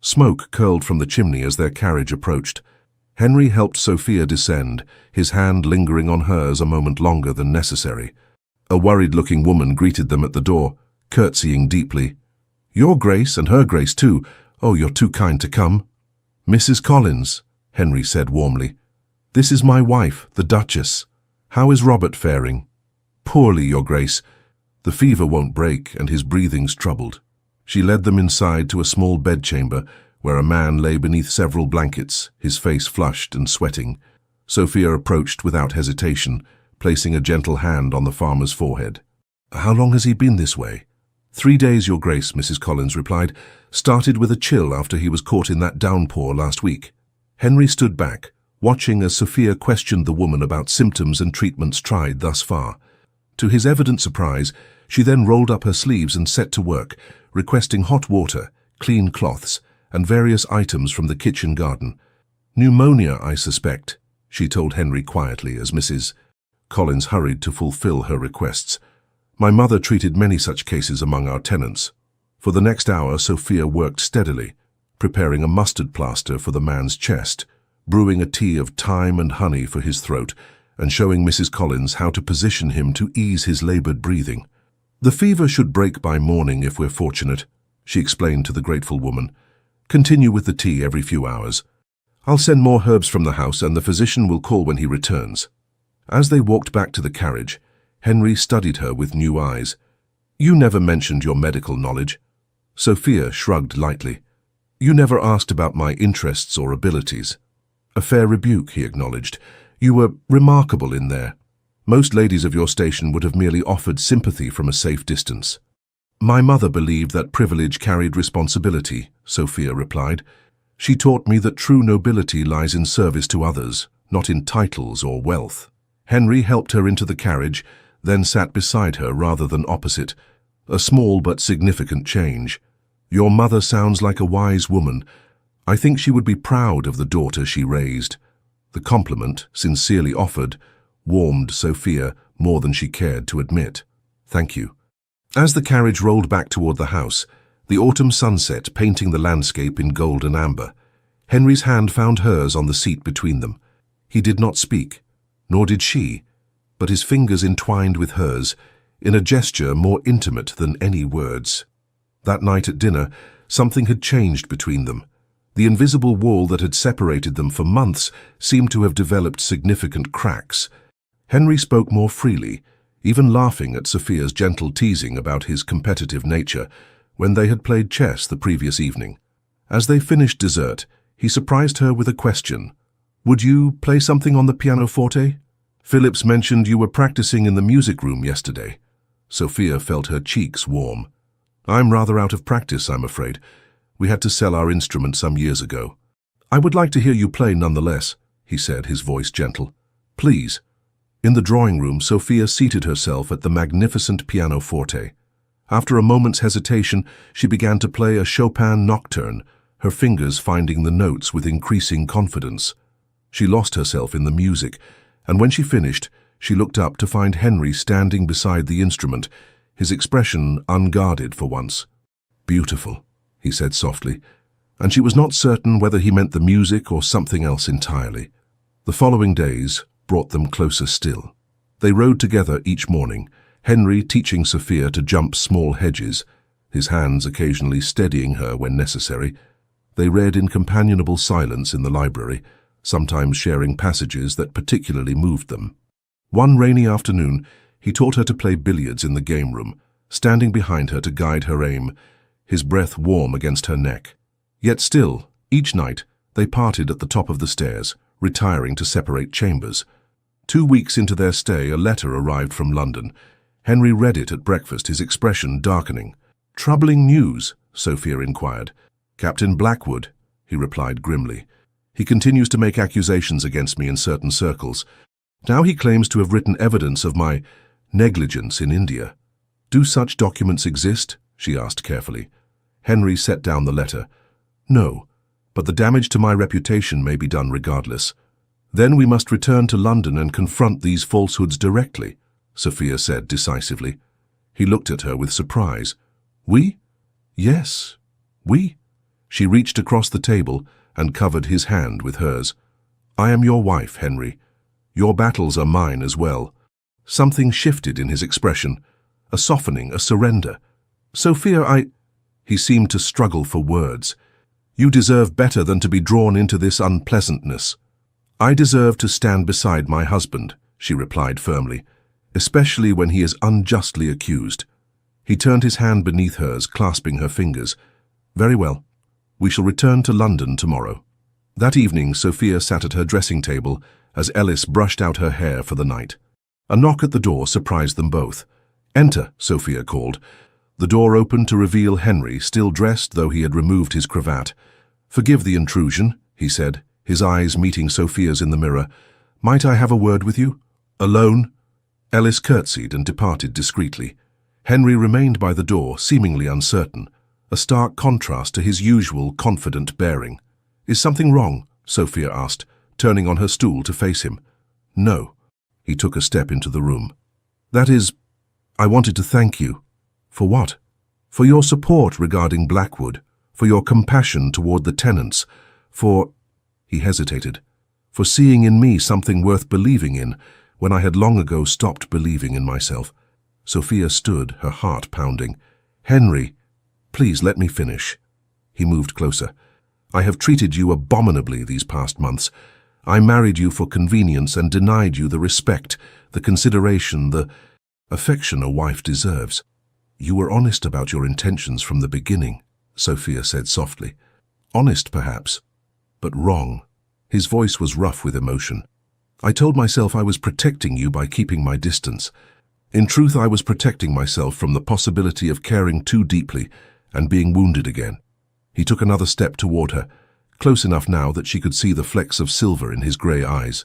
Smoke curled from the chimney as their carriage approached. Henry helped Sophia descend, his hand lingering on hers a moment longer than necessary. A worried-looking woman greeted them at the door, curtsying deeply. "Your Grace, and her Grace too. Oh, you're too kind to come." "Mrs. Collins," Henry said warmly. "This is my wife, the Duchess. How is Robert faring?" "Poorly, Your Grace. The fever won't break, and his breathing's troubled." She led them inside to a small bedchamber, where a man lay beneath several blankets, his face flushed and sweating. Sophia approached without hesitation, placing a gentle hand on the farmer's forehead. "How long has he been this way?" "3 days, Your Grace," Mrs. Collins replied. "Started with a chill after he was caught in that downpour last week." Henry stood back, watching as Sophia questioned the woman about symptoms and treatments tried thus far. To his evident surprise, she then rolled up her sleeves and set to work, requesting hot water, clean cloths, and various items from the kitchen garden. "Pneumonia, I suspect," she told Henry quietly as Mrs. Collins hurried to fulfill her requests. "My mother treated many such cases among our tenants." For the next hour, Sophia worked steadily, preparing a mustard plaster for the man's chest, brewing a tea of thyme and honey for his throat, and showing Mrs. Collins how to position him to ease his labored breathing. "The fever should break by morning if we're fortunate," she explained to the grateful woman. "Continue with the tea every few hours. I'll send more herbs from the house and the physician will call when he returns." As they walked back to the carriage, Henry studied her with new eyes. "You never mentioned your medical knowledge." Sophia shrugged lightly. "You never asked about my interests or abilities." "A fair rebuke," he acknowledged. "You were remarkable in there. Most ladies of your station would have merely offered sympathy from a safe distance." "My mother believed that privilege carried responsibility," Sophia replied. "She taught me that true nobility lies in service to others, not in titles or wealth." Henry helped her into the carriage, then sat beside her rather than opposite. "A small but significant change. Your mother sounds like a wise woman. I think she would be proud of the daughter she raised." The compliment, sincerely offered, warmed Sophia more than she cared to admit. "Thank you." As the carriage rolled back toward the house, the autumn sunset painting the landscape in gold and amber, Henry's hand found hers on the seat between them. He did not speak, nor did she, but his fingers entwined with hers in a gesture more intimate than any words. That night at dinner, something had changed between them. The invisible wall that had separated them for months seemed to have developed significant cracks. Henry spoke more freely, even laughing at Sophia's gentle teasing about his competitive nature when they had played chess the previous evening. As they finished dessert, he surprised her with a question. "Would you play something on the pianoforte? Phillips mentioned you were practicing in the music room yesterday." Sophia felt her cheeks warm. "I'm rather out of practice, I'm afraid. We had to sell our instrument some years ago." "I would like to hear you play nonetheless," he said, his voice gentle. "Please." In the drawing room, Sophia seated herself at the magnificent pianoforte. After a moment's hesitation, she began to play a Chopin nocturne, her fingers finding the notes with increasing confidence. She lost herself in the music, and when she finished, she looked up to find Henry standing beside the instrument, his expression unguarded for once. "Beautiful," he said softly, and she was not certain whether he meant the music or something else entirely. The following days brought them closer still. They rode together each morning, Henry teaching Sophia to jump small hedges, his hands occasionally steadying her when necessary. They read in companionable silence in the library, sometimes sharing passages that particularly moved them. One rainy afternoon, he taught her to play billiards in the game room, standing behind her to guide her aim, his breath warm against her neck. Yet still, each night, they parted at the top of the stairs, retiring to separate chambers. 2 weeks into their stay, a letter arrived from London. Henry read it at breakfast, his expression darkening. "Troubling news?" Sophia inquired. "Captain Blackwood," he replied grimly. "He continues to make accusations against me in certain circles. Now he claims to have written evidence of my negligence in India." "Do such documents exist?" she asked carefully. Henry set down the letter. "No, but the damage to my reputation may be done regardless. Then we must return to London and confront these falsehoods directly," Sophia said decisively. He looked at her with surprise. "We?" "Yes, we." She reached across the table and covered his hand with hers. "I am your wife, Henry. Your battles are mine as well." Something shifted in his expression, a softening, a surrender. "Sophia, He seemed to struggle for words. "You deserve better than to be drawn into this unpleasantness." "I deserve to stand beside my husband," she replied firmly, "especially when he is unjustly accused." He turned his hand beneath hers, clasping her fingers. "Very well. We shall return to London tomorrow." That evening, Sophia sat at her dressing table as Ellis brushed out her hair for the night. A knock at the door surprised them both. "Enter," Sophia called. The door opened to reveal Henry, still dressed though he had removed his cravat. "Forgive the intrusion," he said, his eyes meeting Sophia's in the mirror. "Might I have a word with you? Alone?" Ellis curtsied and departed discreetly. Henry remained by the door, seemingly uncertain, a stark contrast to his usual confident bearing. "Is something wrong?" Sophia asked, turning on her stool to face him. "No." He took a step into the room. "That is, I wanted to thank you." "For what?" "For your support regarding Blackwood, for your compassion toward the tenants, for—" He hesitated. "For seeing in me something worth believing in, when I had long ago stopped believing in myself." Sophia stood, her heart pounding. "Henry, please let me finish." He moved closer. "I have treated you abominably these past months. I married you for convenience and denied you the respect, the consideration, the affection a wife deserves." "You were honest about your intentions from the beginning," Sophia said softly. "Honest, perhaps, but wrong." His voice was rough with emotion. "I told myself I was protecting you by keeping my distance. In truth, I was protecting myself from the possibility of caring too deeply and being wounded again." He took another step toward her, close enough now that she could see the flecks of silver in his grey eyes.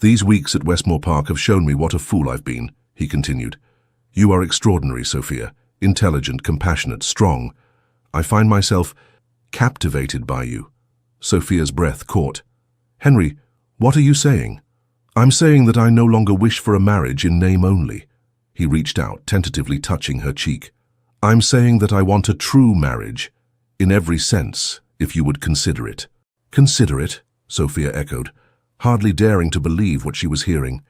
"These weeks at Westmore Park have shown me what a fool I've been," he continued. "You are extraordinary, Sophia, intelligent, compassionate, strong. I find myself captivated by you." Sophia's breath caught. "Henry, what are you saying?" "I'm saying that I no longer wish for a marriage in name only." He reached out, tentatively touching her cheek. "I'm saying that I want a true marriage, in every sense, if you would consider it." "Consider it?" Sophia echoed, hardly daring to believe what she was hearing.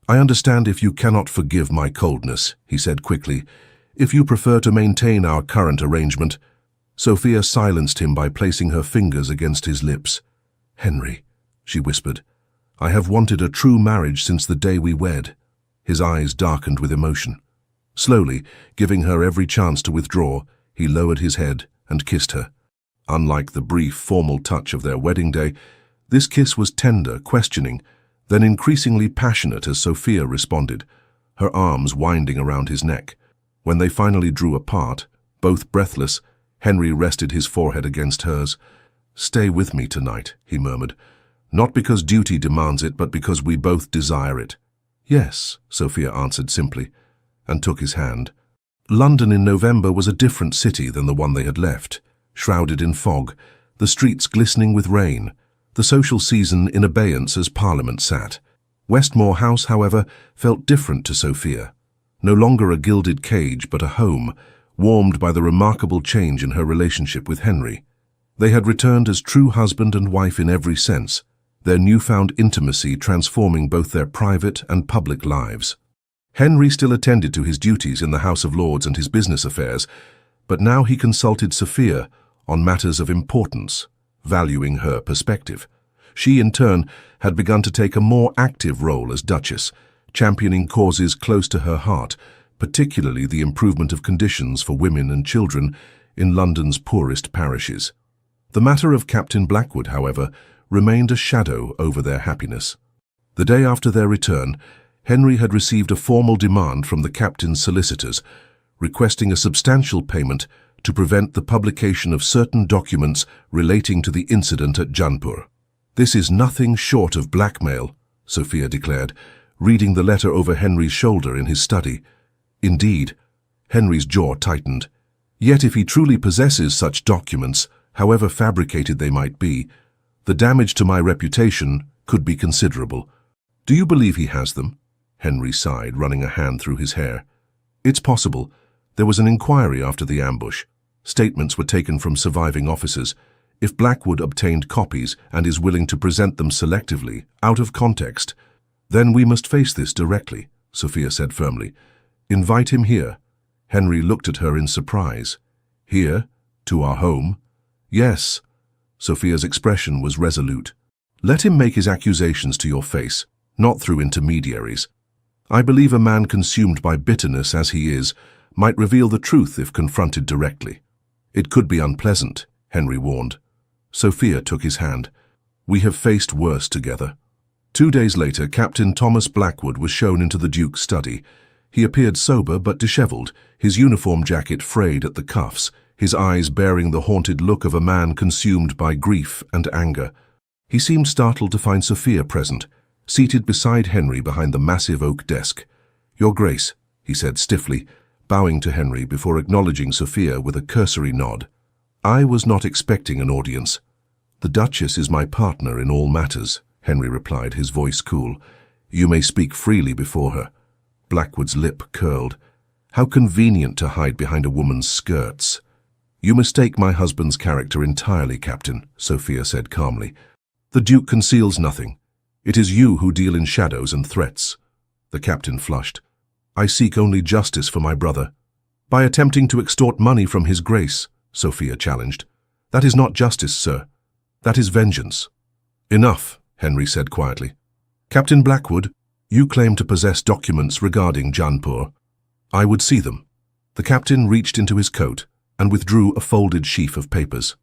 "I understand if you cannot forgive my coldness," he said quickly. "If you prefer to maintain our current arrangement." Sophia silenced him by placing her fingers against his lips. "Henry," she whispered, "I have wanted a true marriage since the day we wed." His eyes darkened with emotion. Slowly, giving her every chance to withdraw, he lowered his head and kissed her. Unlike the brief, formal touch of their wedding day, this kiss was tender, questioning, then increasingly passionate as Sophia responded, her arms winding around his neck. When they finally drew apart, both breathless, Henry rested his forehead against hers. "Stay with me tonight," he murmured. "Not because duty demands it, but because we both desire it." "Yes," Sophia answered simply, and took his hand. London in November was a different city than the one they had left, shrouded in fog, the streets glistening with rain, the social season in abeyance as Parliament sat. Westmore House, however, felt different to Sophia. No longer a gilded cage, but a home, warmed by the remarkable change in her relationship with Henry. They had returned as true husband and wife in every sense, their newfound intimacy transforming both their private and public lives. Henry still attended to his duties in the House of Lords and his business affairs, but now he consulted Sophia on matters of importance, valuing her perspective. She, in turn, had begun to take a more active role as Duchess, championing causes close to her heart, particularly the improvement of conditions for women and children in London's poorest parishes. The matter of Captain Blackwood, however, remained a shadow over their happiness. The day after their return, Henry had received a formal demand from the captain's solicitors, requesting a substantial payment to prevent the publication of certain documents relating to the incident at Jaunpur. "This is nothing short of blackmail," Sophia declared, reading the letter over Henry's shoulder in his study. "Indeed." Henry's jaw tightened. "Yet if he truly possesses such documents, however fabricated they might be, the damage to my reputation could be considerable." "Do you believe he has them?" Henry sighed, running a hand through his hair. "It's possible. There was an inquiry after the ambush. Statements were taken from surviving officers. If Blackwood obtained copies and is willing to present them selectively, out of context, then we must face this directly," Sophia said firmly. "Invite him here." Henry looked at her in surprise. "Here? To our home?" "Yes." Sophia's expression was resolute. "Let him make his accusations to your face, not through intermediaries. I believe a man consumed by bitterness as he is might reveal the truth if confronted directly." "It could be unpleasant," Henry warned. Sophia took his hand. "We have faced worse together." 2 days later, Captain Thomas Blackwood was shown into the Duke's study. He appeared sober but dishevelled, his uniform jacket frayed at the cuffs, his eyes bearing the haunted look of a man consumed by grief and anger. He seemed startled to find Sophia present, seated beside Henry behind the massive oak desk. "Your Grace," he said stiffly, bowing to Henry before acknowledging Sophia with a cursory nod. "I was not expecting an audience." "The Duchess is my partner in all matters," Henry replied, his voice cool. "You may speak freely before her." Blackwood's lip curled. How convenient to hide behind a woman's skirts. "You mistake my husband's character entirely, Captain," Sophia said calmly. "The Duke conceals nothing. It is you who deal in shadows and threats." The captain flushed. "I seek only justice for my brother." "By attempting to extort money from his Grace," Sophia challenged. "That is not justice, sir. That is vengeance." "Enough," Henry said quietly. "Captain Blackwood, you claim to possess documents regarding Jaunpur. I would see them." The captain reached into his coat and withdrew a folded sheaf of papers.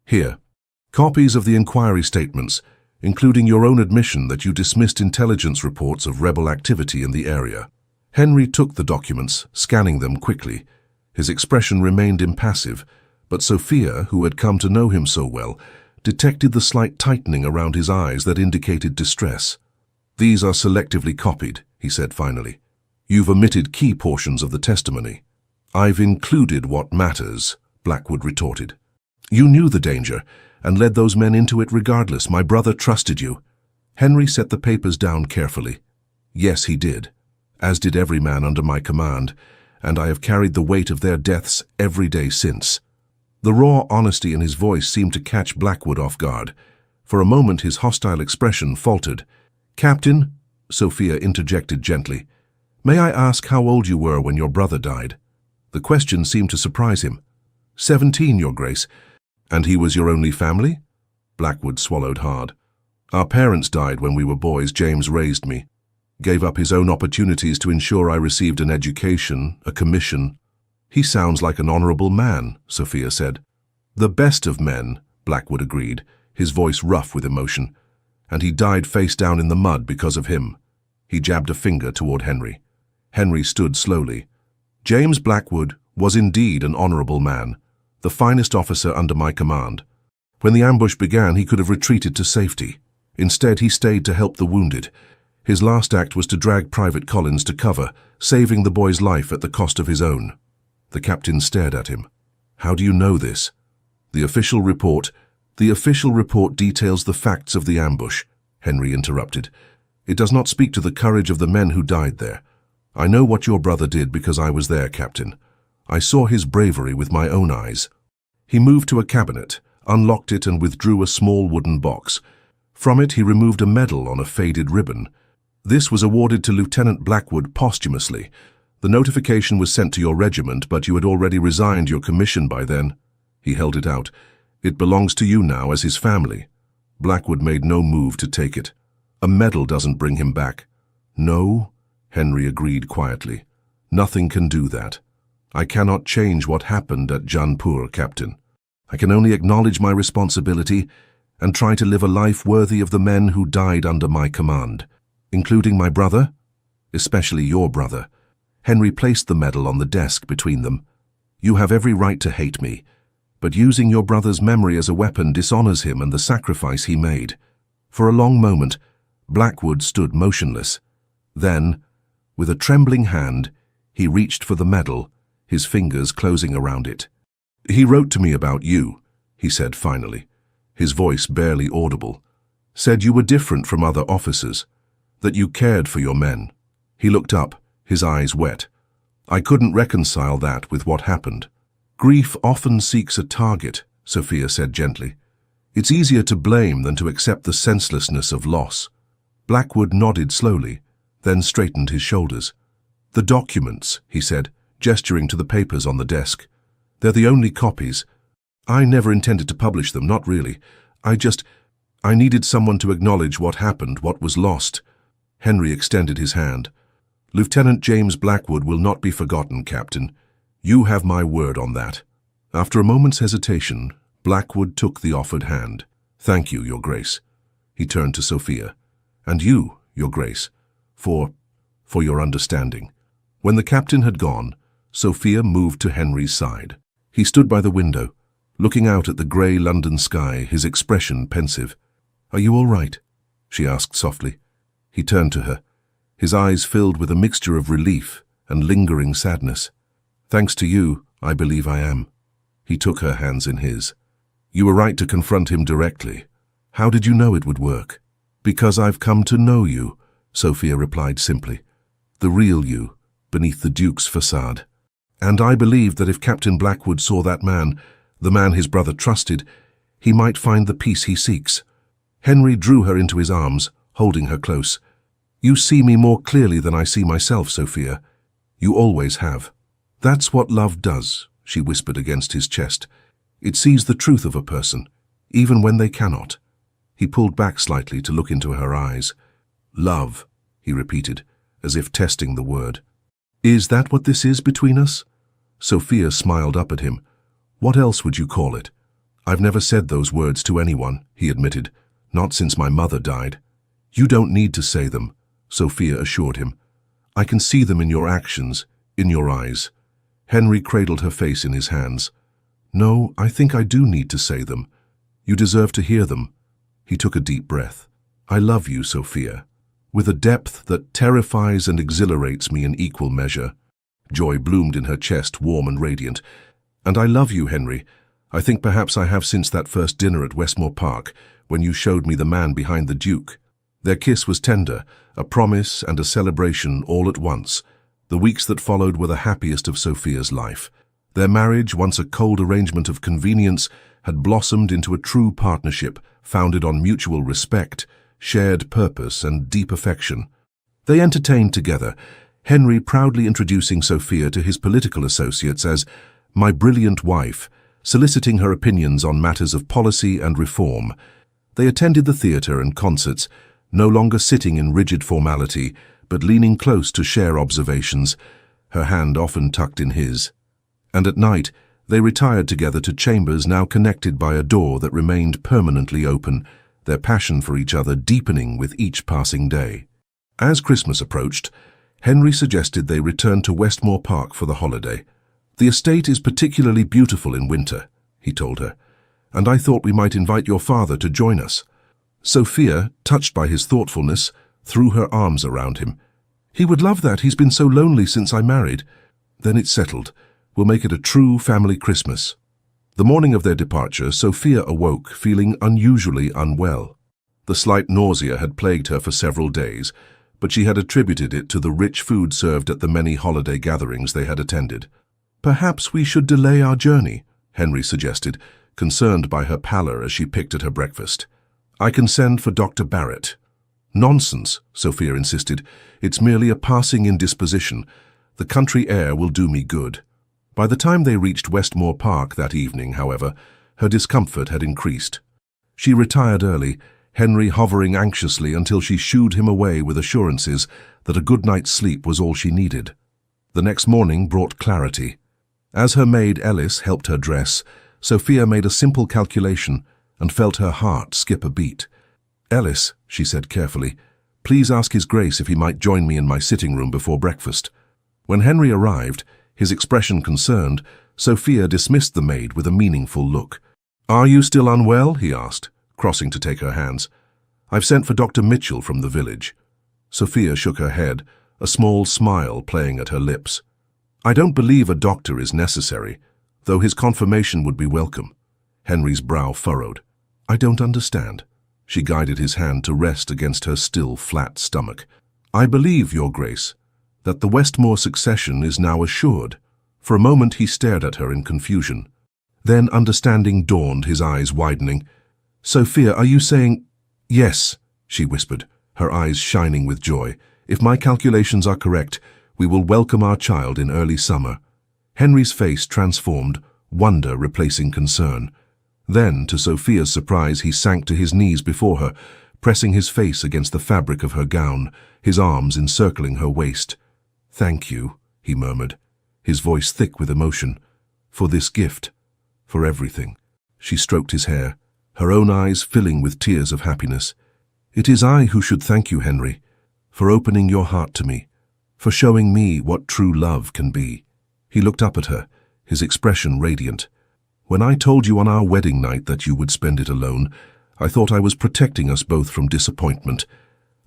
"Here, copies of the inquiry statements, including your own admission that you dismissed intelligence reports of rebel activity in the area." Henry took the documents, scanning them quickly. His expression remained impassive, but Sophia, who had come to know him so well, detected the slight tightening around his eyes that indicated distress. "These are selectively copied," he said finally. "You've omitted key portions of the testimony." "I've included what matters," Blackwood retorted. "You knew the danger and led those men into it regardless. My brother trusted you." Henry set the papers down carefully. "Yes, he did, as did every man under my command, and I have carried the weight of their deaths every day since." The raw honesty in his voice seemed to catch Blackwood off guard. For a moment his hostile expression faltered. "Captain," Sophia interjected gently, "may I ask how old you were when your brother died?" The question seemed to surprise him. 17, Your Grace." "And he was your only family?" Blackwood swallowed hard. "Our parents died when we were boys. James raised me. Gave up his own opportunities to ensure I received an education, a commission." "He sounds like an honorable man," Sophia said. "The best of men," Blackwood agreed, his voice rough with emotion. "And he died face down in the mud because of him." He jabbed a finger toward Henry. Henry stood slowly. "James Blackwood was indeed an honorable man, the finest officer under my command. When the ambush began, he could have retreated to safety. Instead, he stayed to help the wounded. His last act was to drag Private Collins to cover, saving the boy's life at the cost of his own." The captain stared at him. "How do you know this?" The official report details the facts of the ambush," Henry interrupted. "It does not speak to the courage of the men who died there. I know what your brother did because I was there, Captain. I saw his bravery with my own eyes." He moved to a cabinet, unlocked it and withdrew a small wooden box. From it he removed a medal on a faded ribbon. "This was awarded to Lieutenant Blackwood posthumously. The notification was sent to your regiment, but you had already resigned your commission by then." He held it out. "It belongs to you now as his family." Blackwood made no move to take it. "A medal doesn't bring him back." "No," Henry agreed quietly. "Nothing can do that. I cannot change what happened at Jaunpur, Captain. I can only acknowledge my responsibility and try to live a life worthy of the men who died under my command, including my brother, especially your brother." Henry placed the medal on the desk between them. "You have every right to hate me, but using your brother's memory as a weapon dishonors him and the sacrifice he made." For a long moment, Blackwood stood motionless. Then, with a trembling hand, he reached for the medal, his fingers closing around it. "He wrote to me about you," he said finally, his voice barely audible. "Said you were different from other officers, that you cared for your men." He looked up, his eyes wet. "I couldn't reconcile that with what happened." "Grief often seeks a target," Sophia said gently. "It's easier to blame than to accept the senselessness of loss." Blackwood nodded slowly, then straightened his shoulders. "The documents," he said, gesturing to the papers on the desk. "They're the only copies. I never intended to publish them, not really. I needed someone to acknowledge what happened, what was lost." Henry extended his hand. "Lieutenant James Blackwood will not be forgotten, Captain. You have my word on that." After a moment's hesitation, Blackwood took the offered hand. "Thank you, Your Grace." He turned to Sophia. And you, Your Grace, for your understanding." When the captain had gone, Sophia moved to Henry's side. He stood by the window, looking out at the grey London sky, his expression pensive. "Are you all right?" she asked softly. He turned to her, his eyes filled with a mixture of relief and lingering sadness. "Thanks to you, I believe I am." He took her hands in his. "You were right to confront him directly. How did you know it would work?" "Because I've come to know you," Sophia replied simply. "The real you, beneath the Duke's facade. And I believed that if Captain Blackwood saw that man, the man his brother trusted, he might find the peace he seeks." Henry drew her into his arms, holding her close. "You see me more clearly than I see myself, Sophia. You always have." "That's what love does," she whispered against his chest. "It sees the truth of a person, even when they cannot." He pulled back slightly to look into her eyes. "Love," he repeated, as if testing the word. "Is that what this is between us?" Sophia smiled up at him. "What else would you call it?" "I've never said those words to anyone," he admitted. "Not since my mother died." "You don't need to say them," Sophia assured him. "I can see them in your actions, in your eyes." Henry cradled her face in his hands. "No, I think I do need to say them. You deserve to hear them." He took a deep breath. "I love you, Sophia, with a depth that terrifies and exhilarates me in equal measure." Joy bloomed in her chest, warm and radiant. "And I love you, Henry. I think perhaps I have since that first dinner at Westmore Park, when you showed me the man behind the Duke." Their kiss was tender, a promise and a celebration all at once. The weeks that followed were the happiest of Sophia's life. Their marriage, once a cold arrangement of convenience, had blossomed into a true partnership founded on mutual respect, shared purpose, and deep affection. They entertained together, Henry proudly introducing Sophia to his political associates as "my brilliant wife," soliciting her opinions on matters of policy and reform. They attended the theatre and concerts, no longer sitting in rigid formality, but leaning close to share observations, her hand often tucked in his. And at night, they retired together to chambers now connected by a door that remained permanently open, their passion for each other deepening with each passing day. As Christmas approached, Henry suggested they return to Westmore Park for the holiday. "The estate is particularly beautiful in winter," he told her, "and I thought we might invite your father to join us." Sophia, touched by his thoughtfulness, threw her arms around him. "He would love that. He's been so lonely since I married." "Then it's settled. We'll make it a true family Christmas." The morning of their departure, Sophia awoke feeling unusually unwell. The slight nausea had plagued her for several days, but she had attributed it to the rich food served at the many holiday gatherings they had attended. "Perhaps we should delay our journey," Henry suggested, concerned by her pallor as she picked at her breakfast. "I can send for Dr. Barrett." "Nonsense," Sophia insisted. "It's merely a passing indisposition. The country air will do me good." By the time they reached Westmore Park that evening, however, her discomfort had increased. She retired early, Henry hovering anxiously until she shooed him away with assurances that a good night's sleep was all she needed. The next morning brought clarity. As her maid Ellis helped her dress, Sophia made a simple calculation and felt her heart skip a beat. "Ellis," she said carefully, "please ask His Grace if he might join me in my sitting room before breakfast." When Henry arrived, his expression concerned, Sophia dismissed the maid with a meaningful look. "Are you still unwell?" he asked, crossing to take her hands. "I've sent for Dr. Mitchell from the village." Sophia shook her head, a small smile playing at her lips. "I don't believe a doctor is necessary, though his confirmation would be welcome." Henry's brow furrowed. "I don't understand." She guided his hand to rest against her still flat stomach. "I believe, Your Grace, that the Westmore succession is now assured." For a moment he stared at her in confusion. Then understanding dawned, his eyes widening. "Sophia, are you saying—" "Yes," she whispered, her eyes shining with joy. "If my calculations are correct, we will welcome our child in early summer." Henry's face transformed, wonder replacing concern. Then, to Sophia's surprise, he sank to his knees before her, pressing his face against the fabric of her gown, his arms encircling her waist. "Thank you," he murmured, his voice thick with emotion, "for this gift, for everything." She stroked his hair, her own eyes filling with tears of happiness. "It is I who should thank you, Henry, for opening your heart to me, for showing me what true love can be." He looked up at her, his expression radiant. "When I told you on our wedding night that you would spend it alone, I thought I was protecting us both from disappointment.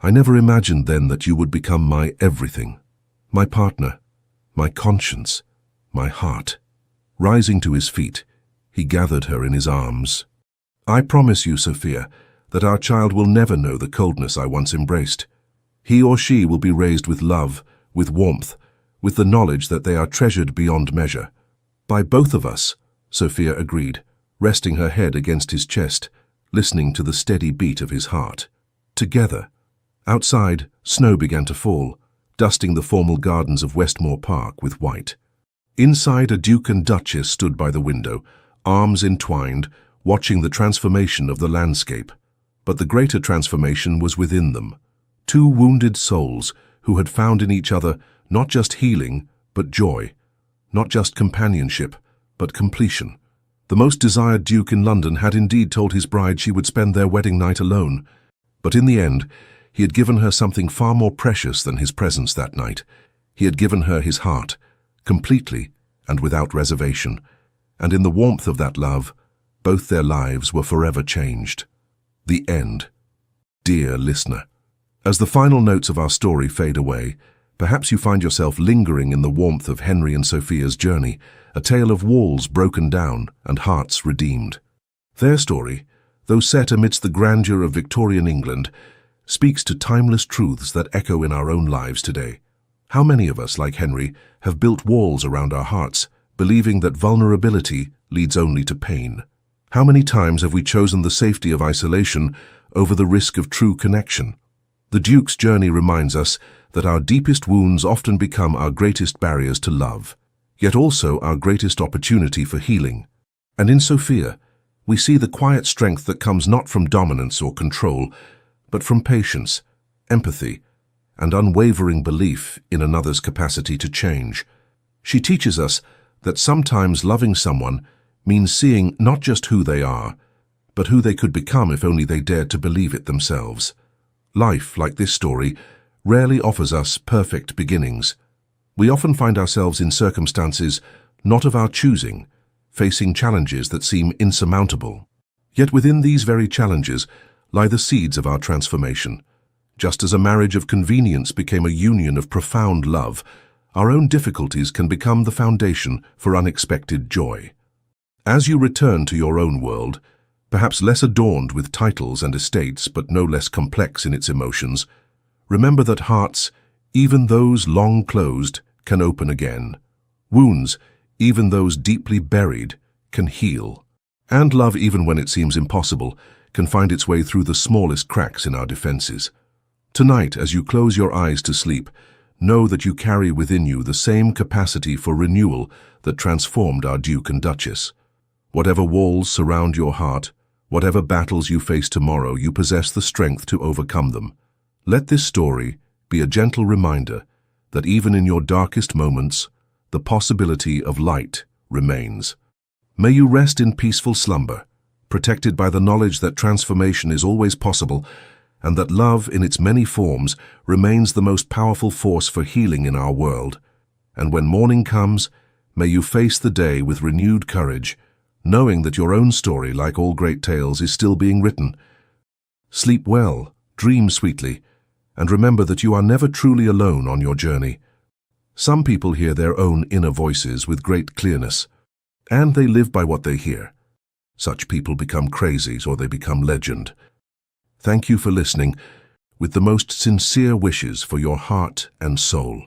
I never imagined then that you would become my everything, my partner, my conscience, my heart." Rising to his feet, he gathered her in his arms. "I promise you, Sophia, that our child will never know the coldness I once embraced. He or she will be raised with love, with warmth, with the knowledge that they are treasured beyond measure." "By both of us," Sophia agreed, resting her head against his chest, listening to the steady beat of his heart. "Together." Outside, snow began to fall, dusting the formal gardens of Westmore Park with white. Inside, a duke and duchess stood by the window, arms entwined, watching the transformation of the landscape. But the greater transformation was within them. Two wounded souls who had found in each other not just healing, but joy. Not just companionship, but completion. The most desired duke in London had indeed told his bride she would spend their wedding night alone. But in the end, he had given her something far more precious than his presence that night. He had given her his heart, completely and without reservation. And in the warmth of that love, both their lives were forever changed. The end. Dear listener, as the final notes of our story fade away, perhaps you find yourself lingering in the warmth of Henry and Sophia's journey, a tale of walls broken down and hearts redeemed. Their story, though set amidst the grandeur of Victorian England, speaks to timeless truths that echo in our own lives today. How many of us, like Henry, have built walls around our hearts, believing that vulnerability leads only to pain? How many times have we chosen the safety of isolation over the risk of true connection? The Duke's journey reminds us that our deepest wounds often become our greatest barriers to love, yet also our greatest opportunity for healing. And in Sophia, we see the quiet strength that comes not from dominance or control, but from patience, empathy, and unwavering belief in another's capacity to change. She teaches us that sometimes loving someone means seeing not just who they are, but who they could become if only they dared to believe it themselves. Life, like this story, rarely offers us perfect beginnings. We often find ourselves in circumstances not of our choosing, facing challenges that seem insurmountable. Yet within these very challenges lie the seeds of our transformation. Just as a marriage of convenience became a union of profound love, our own difficulties can become the foundation for unexpected joy. As you return to your own world, perhaps less adorned with titles and estates but no less complex in its emotions, remember that hearts, even those long closed, can open again. Wounds, even those deeply buried, can heal. And love, even when it seems impossible, can find its way through the smallest cracks in our defenses. Tonight, as you close your eyes to sleep, know that you carry within you the same capacity for renewal that transformed our Duke and Duchess. Whatever walls surround your heart, whatever battles you face tomorrow, you possess the strength to overcome them. Let this story be a gentle reminder that even in your darkest moments, the possibility of light remains. May you rest in peaceful slumber, protected by the knowledge that transformation is always possible and that love in its many forms remains the most powerful force for healing in our world. And when morning comes, may you face the day with renewed courage, knowing that your own story, like all great tales, is still being written. Sleep well, dream sweetly, and remember that you are never truly alone on your journey. Some people hear their own inner voices with great clearness, and they live by what they hear. Such people become crazies or they become legend. Thank you for listening, with the most sincere wishes for your heart and soul.